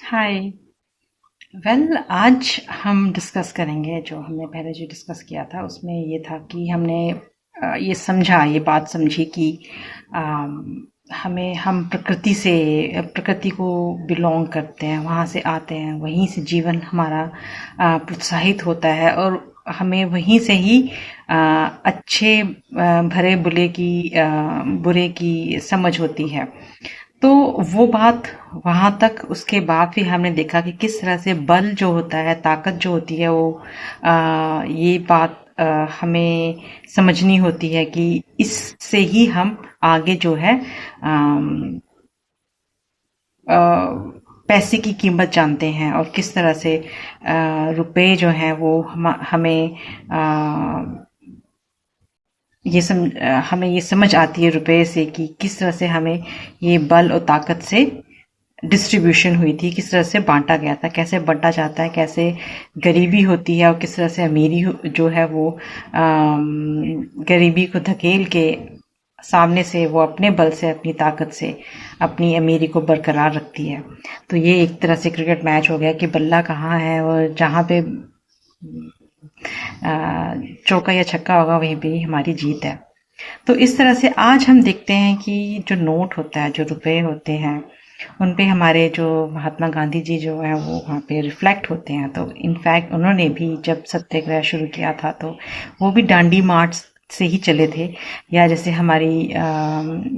हाय। आज हम डिस्कस करेंगे जो हमने पहले जो डिस्कस किया था उसमें ये था कि हमने ये बात समझी कि हमें हम प्रकृति को बिलोंग करते हैं, वहाँ से आते हैं, वहीं से जीवन हमारा प्रोत्साहित होता है और हमें वहीं से ही अच्छे भरे बुरे की समझ होती है। तो वो बात वहाँ तक, उसके बाद फिर हमने देखा कि किस तरह से बल जो होता है, ताकत जो होती है वो ये बात हमें समझनी होती है कि इससे ही हम आगे जो है अ, पैसे की कीमत जानते हैं और किस तरह से रुपए जो हैं वो हमें हमें ये समझ आती है रुपए से कि किस तरह से हमें ये बल और ताकत से डिस्ट्रीब्यूशन हुई थी, किस तरह से बांटा गया था, कैसे बंटा जाता है, कैसे गरीबी होती है और किस तरह से जो है वो गरीबी को धकेल के सामने से वो अपने बल से, अपनी ताकत से अपनी अमीरी को बरकरार रखती है। तो ये एक तरह से क्रिकेट मैच हो गया कि बल्ला कहाँ है और जहाँ पे चौका या छक्का होगा वहीं पे ही हमारी जीत है। तो इस तरह से आज हम देखते हैं कि जो नोट होता है, जो रुपए होते हैं, उन पे हमारे जो महात्मा गांधी जी जो है वो वहाँ पे रिफ्लेक्ट होते हैं। तो इनफैक्ट उन्होंने भी जब सत्याग्रह शुरू किया था तो वो भी डांडी मार्च से ही चले थे। या जैसे हमारी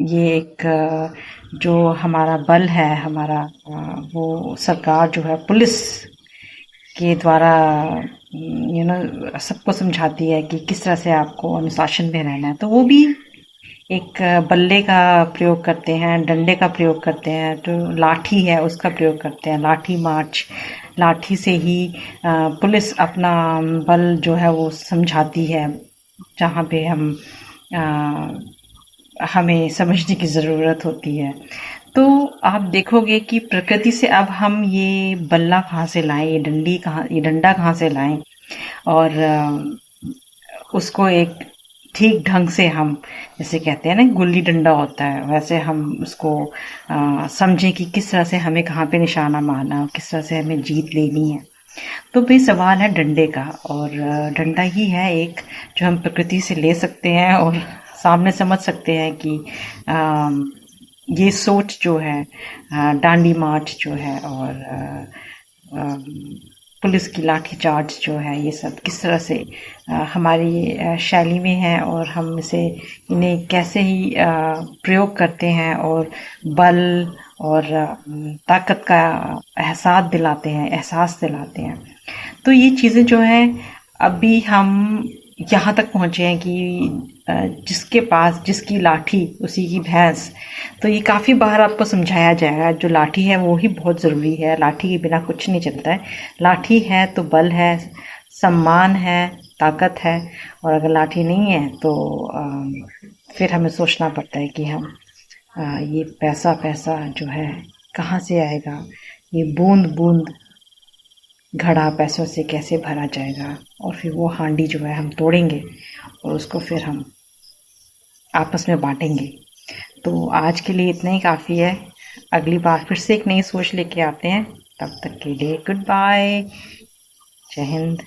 ये एक जो हमारा बल है, हमारा वो सरकार जो है पुलिस के द्वारा सबको समझाती है कि किस तरह से आपको अनुशासन में रहना है। तो वो भी एक बल्ले का प्रयोग करते हैं, डंडे का प्रयोग करते हैं, जो लाठी है उसका प्रयोग करते हैं, लाठी मार्च। लाठी से ही पुलिस अपना बल जो है वो समझाती है, जहाँ पे हमें समझने की ज़रूरत होती है। तो आप देखोगे कि प्रकृति से अब हम ये बल्ला कहाँ से लाएं, ये डंडा कहाँ से लाएं और उसको एक ठीक ढंग से हम, जैसे कहते हैं ना गुल्ली डंडा होता है, वैसे हम उसको समझें कि किस तरह से हमें कहाँ पे निशाना मारना, किस तरह से हमें जीत लेनी है। तो भाई सवाल है डंडे का, और डंडा ही है एक जो हम प्रकृति से ले सकते हैं और सामने समझ सकते हैं कि ये सोच जो है, डांडी मार्च जो है और पुलिस की लाठी चार्ज जो है, ये सब किस तरह से हमारी शैली में है और हम इन्हें कैसे ही प्रयोग करते हैं और बल और ताकत का एहसास दिलाते हैं। तो ये चीज़ें जो है अभी हम यहाँ तक पहुँचे हैं कि जिसके पास जिसकी लाठी उसी की भैंस। तो ये काफ़ी बार आपको समझाया जाएगा, जो लाठी है वो ही बहुत ज़रूरी है, लाठी के बिना कुछ नहीं चलता है। लाठी है तो बल है, सम्मान है, ताकत है। और अगर लाठी नहीं है तो फिर हमें सोचना पड़ता है कि हम ये पैसा जो है कहाँ से आएगा, ये बूंद बूंद घड़ा पैसों से कैसे भरा जाएगा, और फिर वो हांडी जो है हम तोड़ेंगे और उसको फिर हम आपस में बांटेंगे। तो आज के लिए इतना ही काफ़ी है। अगली बार फिर से एक नई सोच लेके आते हैं। तब तक के लिए गुड बाय। जय हिंद।